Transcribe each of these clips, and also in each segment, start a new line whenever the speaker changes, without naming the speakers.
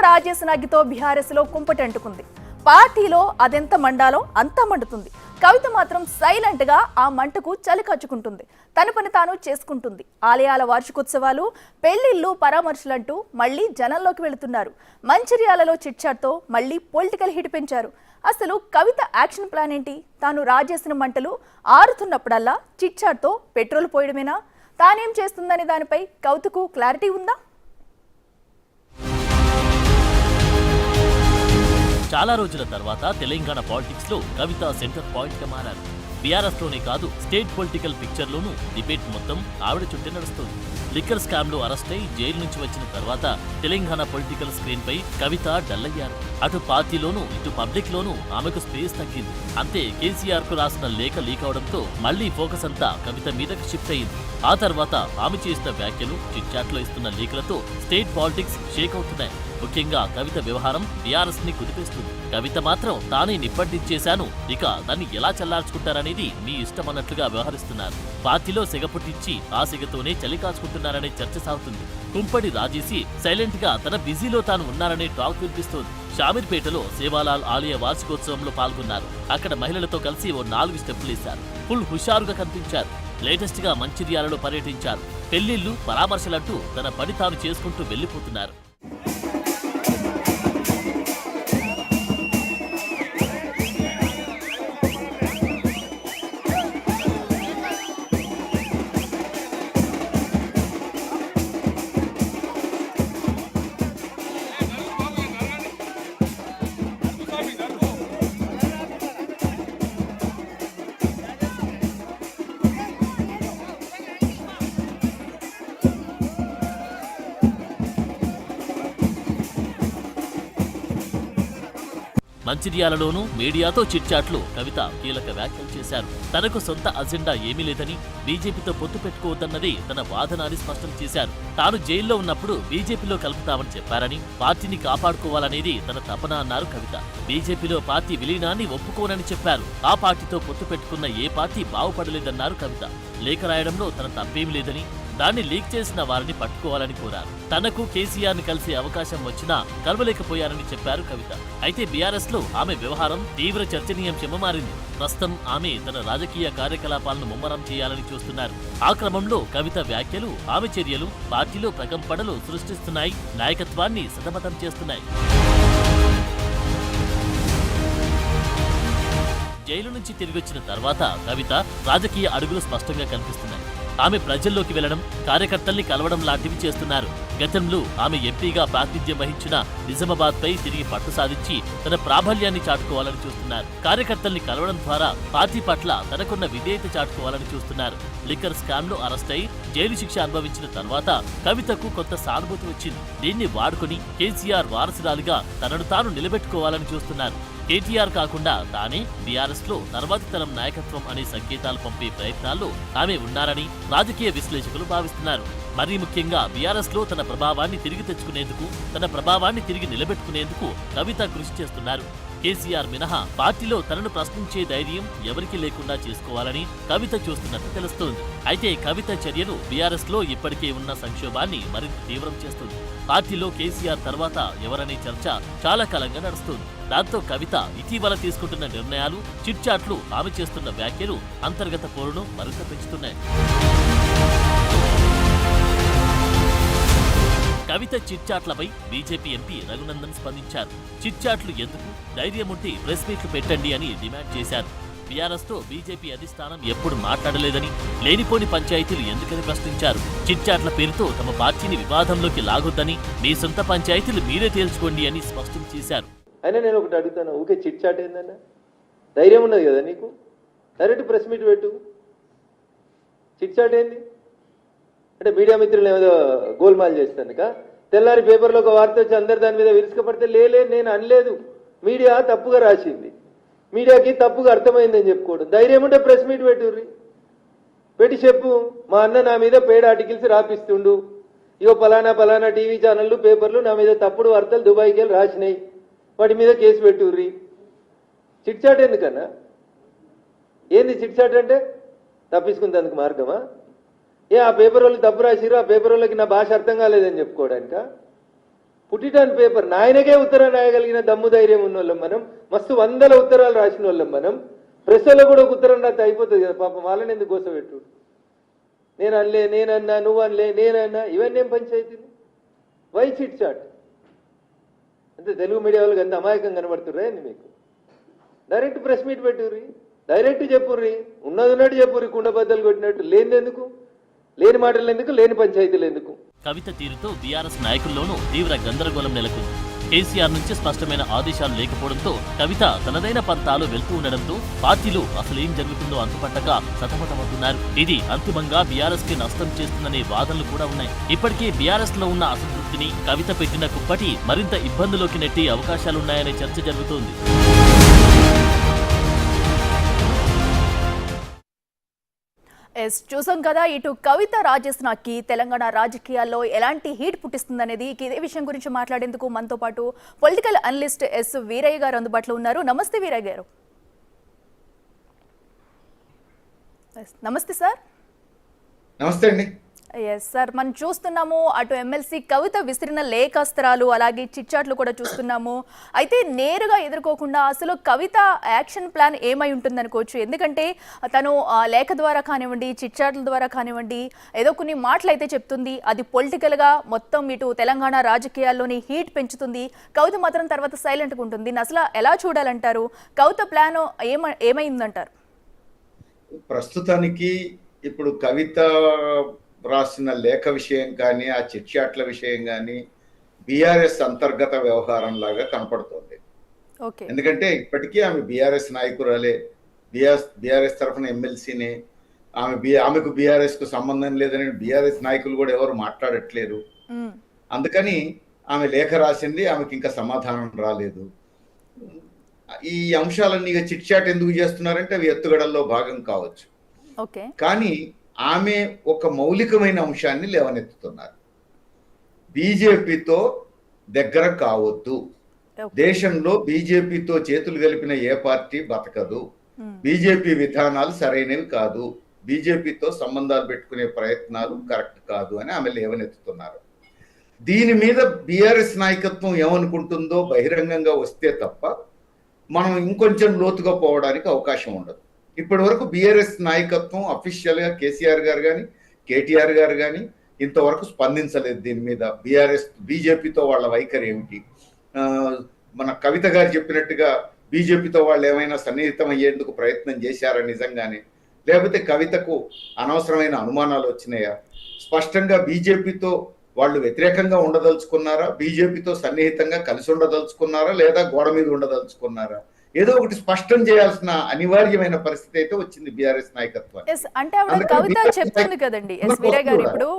రాజేసిన అగ్గితో BRS లో కుంపటంటుకుంది. పార్టీలో అదెంత మండాలో అంత మండుతుంది. కవిత మాత్రం సైలెంట్ గా ఆ మంటకు చలి కచ్చుకుంటుంది. తన పని తాను చేసుకుంటుంది. ఆలయాల వార్షికోత్సవాలు, పెళ్లిళ్లు, పరామర్శలంటూ మళ్లీ జనంలోకి వెళుతున్నారు. మంచిర్యాలలో చిట్చాట్తో మళ్లీ పొలిటికల్ హిట్ పెంచారు. అసలు కవిత యాక్షన్ ప్లాన్ ఏంటి? తాను రాజేసిన మంటలు ఆరుతున్నప్పుడల్లా చిట్చాట్తో పెట్రోల్ పోయడమేనా? తానేం చేస్తుందనే దానిపై కవితకు క్లారిటీ ఉందా?
చాలా రోజుల తర్వాత తెలంగాణ పాలిటిక్స్ లో కవిత సెంటర్ పాయింట్ గా మారారు. బీఆర్ఎస్ లోనే కాదు, స్టేట్ పొలిటికల్ పిక్చర్ లోనూ డిబేట్ మొత్తం ఆవిడ చుట్టే నడుస్తుంది. లిక్కర్ స్కామ్ లో అరెస్ట్ అయి జైలు నుంచి వచ్చిన తర్వాత తెలంగాణ పొలిటికల్ స్క్రీన్ పై కవిత డల్ అయ్యారు. అటు పార్టీలోనూ ఇటు పబ్లిక్ లోనూ ఆమెకు స్పేస్ తగ్గింది. అంతే, కేసీఆర్ కు రాసిన లేఖ లీక్ అవడంతో మళ్లీ ఫోకస్ అంతా కవిత మీదకి షిఫ్ట్ అయింది. ఆ తర్వాత ఆమె చేసిన వ్యాఖ్యలు, చిట్చాట్ లో ఇస్తున్న లీకులతో స్టేట్ పాలిటిక్స్ షేక్ అవుతున్నాయి. ముఖ్యంగా కవిత వ్యవహారం బీఆర్ఎస్ ని కుదిపేస్తుంది. కవిత మాత్రం తానే నిప్పట్టించేశాను, ఇక దాన్ని ఎలా చల్లార్చుకుంటారనేది మీ ఇష్టమన్నట్లుగా వ్యవహరిస్తున్నారు. పార్టీలో సెగ పుట్టించి ఆ సెగతోనే చలి కాచుకుంటున్నారనే చర్చ సాగుతుంది. కుంపడి రాజేసి సైలెంట్ గా తన బిజీలో తాను ఉన్నారనే టాక్ వినిపిస్తోంది. షామీర్పేటలో సేవాలాల్ ఆలయ వార్షికోత్సవంలో పాల్గొన్నారు. అక్కడ మహిళలతో కలిసి ఓ 4 స్టెప్పులు వేశారు. ఫుల్ హుషారుగా కనిపించారు. లేటెస్ట్ గా మంచిర్యాలలో పర్యటించారు. పెళ్లిళ్లు, పరామర్శలంటూ తన పని తాను చేసుకుంటూ వెళ్లిపోతున్నారు. మంచిర్యాలలోనూ మీడియాతో చిట్చాట్లు కవిత కీలక వ్యాఖ్యలు చేశారు. తనకు సొంత అజెండా ఏమీ లేదని, బీజేపీతో పొత్తు పెట్టుకోవద్దన్నదే తన వాదన అని స్పష్టం చేశారు. తాను జైల్లో ఉన్నప్పుడు బీజేపీలో కలుపుతామని చెప్పారని, పార్టీని కాపాడుకోవాలనేది తన తపన అన్నారు కవిత. బీజేపీలో పార్టీ విలీనాన్ని ఒప్పుకోనని చెప్పారు. ఆ పార్టీతో పొత్తు పెట్టుకున్న ఏ పార్టీ బాగుపడలేదన్నారు కవిత. లేఖ రాయడంలో తన తప్పేమీ లేదని, దాన్ని లీక్ చేసిన వారిని పట్టుకోవాలని కోరారు. తనకు కేసీఆర్ ని కలిసే అవకాశం వచ్చినా కలవలేకపోయారని చెప్పారు కవిత. అయితే బీఆర్ఎస్ లో ఆమె వ్యవహారం తీవ్ర చర్చనీయాంశంగా మారింది. ప్రస్తుతం ఆమె తన రాజకీయ కార్యకలాపాలను ముమ్మరం చేయాలని చూస్తున్నారు. ఆ క్రమంలో కవిత వ్యాఖ్యలు, ఆమె చర్యలు పార్టీలో ప్రకంపనలు సృష్టిస్తున్నాయి, నాయకత్వాన్ని సతమతం చేస్తున్నాయి. జైలు నుంచి తిరిగొచ్చిన తర్వాత కవిత రాజకీయ అడుగులు స్పష్టంగా కనిపిస్తున్నాయి. ఆమె ప్రజల్లోకి వెళ్లడం, కార్యకర్తల్ని కలవడం లాంటివి చేస్తున్నారు. గతంలో ఆమె ఎంపీగా ప్రాతినిధ్యం వహించిన నిజామాబాద్ పై తిరిగి పట్టు సాధించి తన ప్రాబల్యాన్ని చాటుకోవాలని చూస్తున్నారు. కార్యకర్తల్ని కలవడం ద్వారా పార్టీ పట్ల తనకున్న విధేయత చాటుకోవాలని చూస్తున్నారు. లిక్కర్ స్కామ్ లో అరెస్ట్ అయి జైలు శిక్ష అనుభవించిన తర్వాత కవితకు కొత్త సానుభూతి వచ్చింది. దీన్ని వాడుకుని కేసీఆర్ వారసురాలిగా తనను తాను నిలబెట్టుకోవాలని చూస్తున్నారు. కేటీఆర్ కాకుండా తానే బీఆర్ఎస్ లో తర్వాతి తరం నాయకత్వం అనే సంకేతాలు పంపే ప్రయత్నాల్లో ఆమె ఉన్నారని రాజకీయ విశ్లేషకులు భావిస్తున్నారు. మరీ ముఖ్యంగా బీఆర్ఎస్ లో తన ప్రభావాన్ని తిరిగి తెచ్చుకునేందుకు, తన ప్రభావాన్ని తిరిగి నిలబెట్టుకునేందుకు కవిత కృషి చేస్తున్నారు. కేసీఆర్ మినహా పార్టీలో తనను ప్రశ్నించే ధైర్యం ఎవరికీ లేకుండా చేసుకోవాలని కవిత చూస్తున్నట్టు తెలుస్తోంది. అయితే కవిత చర్యలు బీఆర్ఎస్ లో ఇప్పటికే ఉన్న సంక్షోభాన్ని మరింత తీవ్రం చేస్తుంది. పార్టీలో కేసీఆర్ తర్వాత ఎవరనే చర్చ చాలా కాలంగా నడుస్తుంది. దాంతో కవిత ఇటీవల తీసుకుంటున్న నిర్ణయాలు, చిట్చాట్లు, ఆమె చేస్తున్న వ్యాఖ్యలు అంతర్గత పోరును మరింత పెంచుతున్నాయి. కవిత చిట్చాట్లపై బీజేపీ ఎంపీ రఘునందన్ స్పందించారు. చిట్చాట్లు ఎందుకు, ధైర్యం ఉంటే ప్రెస్ మీట్లు పెట్టండి అని డిమాండ్ చేశారు. బీఆర్ఎస్ తో బీజేపీ అధిష్టానం ఎప్పుడు మాట్లాడలేదని, లేనిపోని పంచాయతీలు ఎందుకని ప్రశ్నించారు. చిట్చాట్ల పేరుతో తమ పార్టీని వివాదంలోకి లాగొద్దని, మీ సొంత పంచాయతీలు మీరే తేల్చుకోండి అని స్పష్టం చేశారు.
అయినా నేను ఒకటి అడుగుతాను, ఊకే చిట్చాట్ ఏందన్నా? ధైర్యం ఉన్నది కదా నీకు, డైరెక్ట్ ప్రెస్ మీట్ పెట్టు. చిట్చాట్ ఏంది అంటే మీడియా మిత్రులు ఏదో గోల్మాల్ చేస్తానుక తెల్లారి పేపర్లో ఒక వార్త వచ్చి అందరు దాని మీద విరుచుకపడితే లేలే నేను అనలేదు, మీడియా తప్పుగా రాసింది, మీడియాకి తప్పుగా అర్థమైందని చెప్పుకోవడం. ధైర్యం ఉంటే ప్రెస్ మీట్ పెట్టుర్రి, పెట్టి చెప్పు మా అన్న నా మీద పేడ్ ఆర్టికల్స్ రాపిస్తుండు, ఇగో పలానా టీవీ ఛానళ్ళు, పేపర్లు నా మీద తప్పుడు వార్తలు దుబాయ్కి వెళ్ళి రాసినాయి, వాటి మీద కేసు పెట్టుర్రి. చిట్చాట్ ఎందుకన్నా? ఏంది చిట్చాట్ అంటే? తప్పించుకుందానికి మార్గమా? ఆ పేపర్ వాళ్ళు తప్పు రాసిరు, ఆ పేపర్ వాళ్ళకి నా భాష అర్థం కాలేదని చెప్పుకోవడానిక? పుట్టిటాన్ పేపర్ నాయనకే ఉత్తరం రాయగలిగిన దమ్ము ధైర్యం ఉన్న వాళ్ళం మనం. మస్తు వందల ఉత్తరాలు రాసిన వాళ్ళం మనం. ప్రెస్లో కూడా ఒక ఉత్తరం రాస్తే అయిపోతుంది కదా పాపం, వాళ్ళని ఎందుకు కోసపెట్టు. నేను అనలే, నేనన్నా, నువ్వు అనలే, నేనన్నా, ఇవన్నీ ఏం పంచాయతీలు? Why chit chat? అంటే తెలుగు మీడియా వాళ్ళకి అంత అమాయకం కనబడుతుర్రా మీకు? డైరెక్ట్ ప్రెస్ మీట్ పెట్టుర్రి, డైరెక్ట్ చెప్పుర్రి, ఉన్నది చెప్పుర్రి, కుండ బద్దలు కొట్టినట్టు. లేనిదెందుకు? లేని మాటలు ఎందుకు? లేని పంచాయతీలు ఎందుకు?
కవిత తీరుతో బీఆర్ఎస్ నాయకుల్లోనూ తీవ్ర గందరగోళం నెలకొంది. కేసీఆర్ నుంచి స్పష్టమైన ఆదేశాలు లేకపోవడంతో కవిత తనదైన పంతాలు వెళ్తూ ఉండడంతో పార్టీలో అసలేం జరుగుతుందో అంతుపట్టక సతమతమవుతున్నారు. ఇది అంతిమంగా బీఆర్ఎస్ కి నష్టం చేస్తుందనే వాదనలు కూడా ఉన్నాయి. ఇప్పటికే బీఆర్ఎస్ లో ఉన్న అసంతృప్తిని కవిత పెట్టిన కుప్పటి మరింత ఇబ్బందులోకి నెట్టే అవకాశాలున్నాయనే చర్చ జరుగుతోంది.
చూసాం కదా, ఇటు కవిత రాజేష్కి తెలంగాణ రాజకీయాల్లో ఎలాంటి హీట్ పుట్టిస్తుందనేది. ఇదే విషయం గురించి మాట్లాడేందుకు మనతో పాటు పొలిటికల్ అనలిస్ట్ ఎస్ వీరయ్య గారు అందుబాటులో ఉన్నారు. నమస్తే వీరయ్య గారు. నమస్తే సార్.
నమస్తే అండి.
ఎస్ సార్, మనం చూస్తున్నాము అటు ఎమ్మెల్సీ కవిత విసిరిన లేఖాస్త్రాలు, అలాగే చిట్చాట్లు కూడా చూస్తున్నాము. అయితే నేరుగా ఎదుర్కోకుండా అసలు కవిత యాక్షన్ ప్లాన్ ఏమై ఉంటుందనుకోవచ్చు. ఎందుకంటే తను లేఖ ద్వారా కానివ్వండి, చిట్చాట్ల ద్వారా కానివ్వండి, ఏదో కొన్ని మాటలు అయితే చెప్తుంది. అది పొలిటికల్గా మొత్తం ఇటు తెలంగాణ రాజకీయాల్లోని హీట్ పెంచుతుంది. కవిత మాత్రం తర్వాత సైలెంట్గా ఉంటుంది. అసలు ఎలా చూడాలంటారు? కవిత ప్లాన్ ఏమైందంటారు?
ప్రస్తుతానికి ఇప్పుడు కవిత రాసిన లేఖ విషయం కానీ, ఆ చిట్చాట్ల విషయం కానీ బీఆర్ఎస్ అంతర్గత వ్యవహారం లాగా కనపడుతోంది. ఎందుకంటే ఇప్పటికీ ఆమె బీఆర్ఎస్ నాయకురాలే, బీఆర్ఎస్ తరఫున ఎమ్మెల్సీనే. ఆమెకు బీఆర్ఎస్ కు సంబంధం లేదని బీఆర్ఎస్ నాయకులు కూడా ఎవరు మాట్లాడట్లేరు. అందుకని ఆమె లేఖ రాసింది, ఆమెకి ఇంకా సమాధానం రాలేదు. ఈ అంశాలన్నీ చిట్చాట్ ఎందుకు చేస్తున్నారంటే అవి ఎత్తుగడల్లో భాగం కావచ్చు. కానీ ఆమె ఒక మౌలికమైన అంశాన్ని లేవనెత్తుతున్నారు. బీజేపీతో దగ్గర కావద్దు, దేశంలో బీజేపీతో చేతులు కలిపిన ఏ పార్టీ బతకదు, బీజేపీ విధానాలు సరైనవి కాదు, బీజేపీతో సంబంధాలు పెట్టుకునే ప్రయత్నాలు కరెక్ట్ కాదు అని ఆమె లేవనెత్తుతున్నారు. దీని మీద బీఆర్ఎస్ నాయకత్వం ఏమనుకుంటుందో బహిరంగంగా వస్తే తప్ప మనం ఇంకొంచెం లోతుగా పోవడానికి అవకాశం ఉండదు. ఇప్పటి వరకు బీఆర్ఎస్ నాయకత్వం అఫీషియల్గా కేసీఆర్ గారు కానీ, కేటీఆర్ గారు కానీ ఇంతవరకు స్పందించలేదు దీని మీద. బీజేపీతో వాళ్ళ వైఖరి ఏమిటి? మన కవిత గారు చెప్పినట్టుగా బీజేపీతో వాళ్ళు ఏమైనా సన్నిహితం అయ్యేందుకు ప్రయత్నం చేశారా నిజంగానే, లేకపోతే కవితకు అనవసరమైన అనుమానాలు వచ్చినాయా? స్పష్టంగా బీజేపీతో వాళ్ళు వ్యతిరేకంగా ఉండదలుచుకున్నారా, బీజేపీతో సన్నిహితంగా కలిసి ఉండదలుచుకున్నారా, లేదా గోడ మీద ఉండదలుచుకున్నారా? ఏదో ఒకటి స్పష్టం చేయాల్సిన అనివార్యమైన పరిస్థితి అయితే వచ్చింది బీఆర్ఎస్ నాయకత్వం.
అంటే ఆవిడ కవిత చెప్తుంది కదండి ఎస్ వీరయ్య గారు, ఇప్పుడు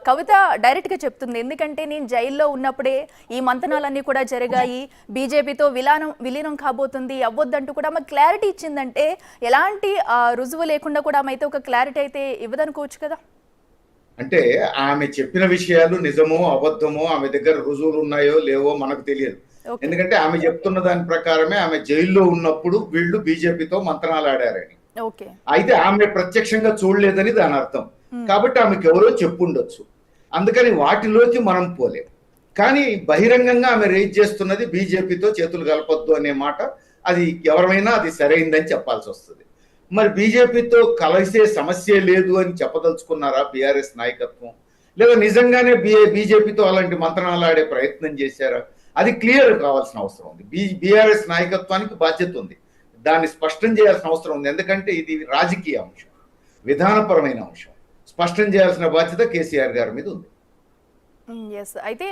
కవిత డైరెక్ట్ గా చెప్తుంది. ఎందుకంటే నేను జైల్లో ఉన్నప్పుడే ఈ మంతనాలన్నీ కూడా జరిగాయి, బీజేపీతో విలీనం కాబోతుంది, అవ్వద్దంటూ కూడా ఆమె క్లారిటీ ఇచ్చిందంటే ఎలాంటి రుజువు లేకుండా కూడా ఆమె అయితే ఒక క్లారిటీ అయితే ఇవ్వదనుకోవచ్చు కదా.
అంటే ఆమె చెప్పిన విషయాలు నిజమో అబద్ధమో, ఆమె దగ్గర రుజువులు ఉన్నాయో లేవో మనకు తెలియదు. ఎందుకంటే ఆమె చెప్తున్న దాని ప్రకారమే ఆమె జైల్లో ఉన్నప్పుడు వీళ్ళు బీజేపీతో మంత్రాలు ఆడారని. అయితే ఆమె ప్రత్యక్షంగా చూడలేదని దాని అర్థం. కాబట్టి ఆమెకు ఎవరో చెప్పుండొచ్చు. అందుకని వాటిలోకి మనం పోలేం. కానీ బహిరంగంగా ఆమె రేజ్ చేస్తున్నది బీజేపీతో చేతులు కలపొద్దు అనే మాట. అది ఎవరైనా అది సరైందని చెప్పాల్సి వస్తుంది. మరి బీజేపీతో కలిసే సమస్య లేదు అని చెప్పదలుచుకున్నారా బీఆర్ఎస్ నాయకత్వం, లేదా నిజంగానే బీజేపీతో అలాంటి మంత్రాలు ఆడే ప్రయత్నం చేశారా? అది క్లియర్ కావాల్సిన అవసరం ఉంది. బీఆర్ఎస్ నాయకత్వానికి బాధ్యత ఉంది, దాన్ని స్పష్టం చేయాల్సిన అవసరం ఉంది. ఎందుకంటే ఇది రాజకీయ అంశం, విధానపరమైన అంశం. స్పష్టం చేయాల్సిన బాధ్యత కేసీఆర్ గారి మీద ఉంది.
ఎస్, అయితే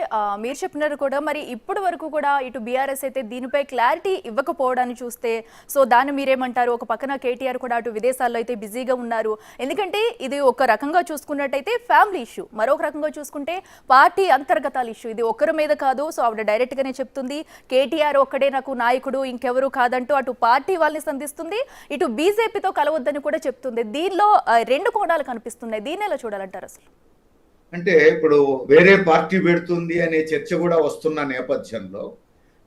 మీరు చెప్పినారు కూడా, మరి ఇప్పటి వరకు కూడా ఇటు బీఆర్ఎస్ అయితే దీనిపై క్లారిటీ ఇవ్వకపోవడాన్ని చూస్తే, సో దాన్ని మీరేమంటారు? ఒక పక్కన కేటీఆర్ కూడా అటు విదేశాల్లో అయితే బిజీగా ఉన్నారు. ఎందుకంటే ఇది ఒక రకంగా చూసుకున్నట్టయితే ఫ్యామిలీ ఇష్యూ, మరొక రకంగా చూసుకుంటే పార్టీ అంతర్గతాల ఇష్యూ. ఇది ఒకరి మీద కాదు. సో ఆవిడ డైరెక్ట్గానే చెప్తుంది, కేటీఆర్ ఒక్కడే నాకు నాయకుడు, ఇంకెవరు కాదంటూ అటు పార్టీ వాళ్ళని సంధిస్తుంది, ఇటు బీజేపీతో కలవద్దని కూడా చెప్తుంది. దీనిలో రెండు కోణాలు కనిపిస్తున్నాయి. దీన్ని ఎలా చూడాలంటారు అసలు?
అంటే ఇప్పుడు వేరే పార్టీ పెడుతుంది అనే చర్చ కూడా వస్తున్న నేపథ్యంలో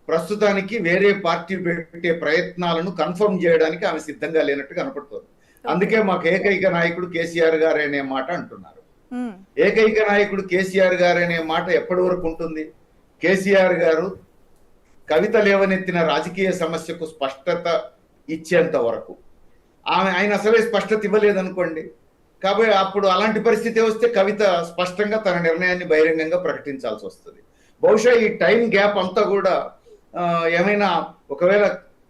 ప్రస్తుతానికి వేరే పార్టీ పెట్టే ప్రయత్నాలను కన్ఫర్మ్ చేయడానికి ఆమె సిద్ధంగా లేనట్టు కనపడుతుంది. అందుకే మాకు ఏకైక నాయకుడు కేసీఆర్ గారు అనే మాట అంటున్నారు. ఏకైక నాయకుడు కేసీఆర్ గారు అనే మాట ఎప్పటి వరకు ఉంటుంది? కేసీఆర్ గారు కవిత లేవనెత్తిన రాజకీయ సమస్యకు స్పష్టత ఇచ్చేంత వరకు ఆయన అసలే స్పష్టత ఇవ్వలేదనుకోండి. కాబట్టి అప్పుడు అలాంటి పరిస్థితి వస్తే కవిత స్పష్టంగా తన నిర్ణయాన్ని బహిరంగంగా ప్రకటించాల్సి వస్తుంది. బహుశా ఈ టైం గ్యాప్ అంతా కూడా ఏమైనా ఒకవేళ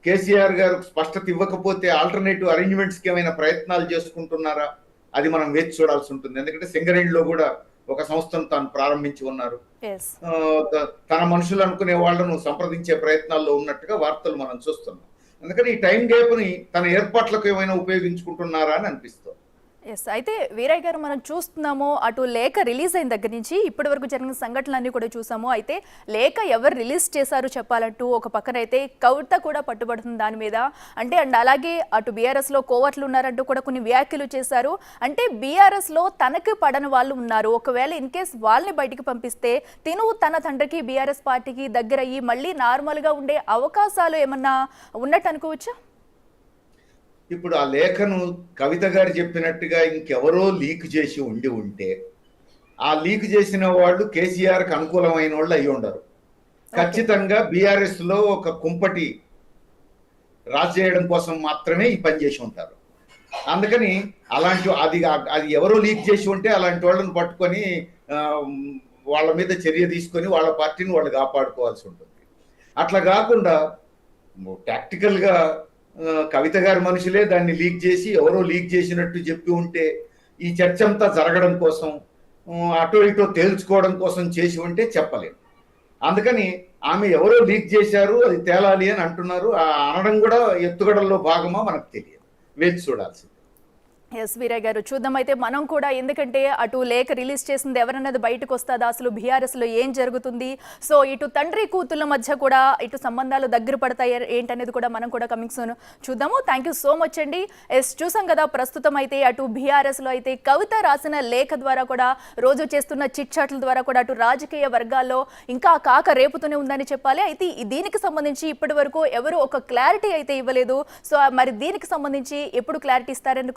కేసీఆర్ గారు స్పష్టత ఇవ్వకపోతే ఆల్టర్నేటివ్ అరేంజ్మెంట్స్కి ఏమైనా ప్రయత్నాలు చేసుకుంటున్నారా, అది మనం వేచి చూడాల్సి ఉంటుంది. ఎందుకంటే సింగరేణిలో కూడా ఒక సంస్థను తాను ప్రారంభించి ఉన్నారు. తన మనుషులు అనుకునే వాళ్ళను సంప్రదించే ప్రయత్నాల్లో ఉన్నట్టుగా వార్తలు మనం చూస్తున్నాం. అందుకని ఈ టైం గ్యాప్ ని తన ఏర్పాట్లకు ఏమైనా ఉపయోగించుకుంటున్నారా అని అనిపిస్తుంది.
అయితే వీరయ్య గారు మనం చూస్తున్నాము, అటు లేఖ రిలీజ్ అయిన దగ్గర నుంచి ఇప్పటి వరకు జరిగిన సంఘటనలన్నీ కూడా చూసాము. అయితే లేఖ ఎవరు రిలీజ్ చేశారు చెప్పాలంటూ ఒక పక్కన అయితే కవిత కూడా పట్టుబడుతుంది దాని మీద. అండ్ అలాగే అటు బీఆర్ఎస్లో కోవర్ట్లు ఉన్నారంటూ కూడా కొన్ని వ్యాఖ్యలు చేశారు. అంటే బీఆర్ఎస్లో తనకి పడని వాళ్ళు ఉన్నారు, ఒకవేళ ఇన్ కేస్ వాళ్ళని బయటికి పంపిస్తే తిను తన తండ్రికి బీఆర్ఎస్ పార్టీకి దగ్గర అయ్యి మళ్ళీ నార్మల్గా ఉండే అవకాశాలు ఏమన్నా ఉన్నట్టు అనుకోవచ్చా?
ఇప్పుడు ఆ లేఖను కవిత గారు చెప్పినట్టుగా ఇంకెవరో లీక్ చేసి ఉంటే ఆ లీక్ చేసిన వాళ్ళు కేసీఆర్కి అనుకూలమైన వాళ్ళు అయి ఉండరు. ఖచ్చితంగా బీఆర్ఎస్ లో ఒక కుంపటి రాజు చేయడం కోసం మాత్రమే ఈ పని చేసి ఉంటారు. అందుకని అది ఎవరో లీక్ చేసి ఉంటే అలాంటి వాళ్ళని పట్టుకొని వాళ్ళ మీద చర్య తీసుకొని వాళ్ళ పార్టీని వాళ్ళు కాపాడుకోవాల్సి ఉంటుంది. అట్లా కాకుండా టాక్టికల్ గా కవిత గారి మనుషులే దాన్ని లీక్ చేసి ఎవరో లీక్ చేసినట్టు చెప్పి ఉంటే ఈ చర్చ అంతా జరగడం కోసం అటో ఇటో తేల్చుకోవడం కోసం చేసి ఉంటే చెప్పలేము. అందుకని ఆమె ఎవరో లీక్ చేశారు అది తేలాలి అని అంటున్నారు. అనడం కూడా ఎత్తుగడల్లో భాగమా మనకు తెలియదు, వేచి చూడాల్సింది.
ఎస్ వీరయ్య గారు, చూద్దాం అయితే మనం కూడా. ఎందుకంటే అటు లేఖ రిలీజ్ చేసింది ఎవరన్నది బయటకు వస్తుందా, అసలు బీఆర్ఎస్లో ఏం జరుగుతుంది, సో ఇటు తండ్రి కూతుళ్ళ మధ్య కూడా ఇటు సంబంధాలు దగ్గర పడతాయి ఏంటనేది కూడా మనం కూడా కమింగ్ సూన్ చూద్దాము. థ్యాంక్ యూ సో మచ్ అండి. ఎస్ చూసాం కదా, ప్రస్తుతం అయితే అటు బీఆర్ఎస్లో అయితే కవిత రాసిన లేఖ ద్వారా కూడా రోజు చేస్తున్న చిట్ చాట్ల ద్వారా కూడా అటు రాజకీయ వర్గాల్లో ఇంకా కాక రేపుతూనే ఉందని చెప్పాలి. అయితే దీనికి సంబంధించి ఇప్పటి వరకు ఎవరు ఒక క్లారిటీ అయితే ఇవ్వలేదు. సో మరి దీనికి సంబంధించి ఎప్పుడు క్లారిటీ ఇస్తారని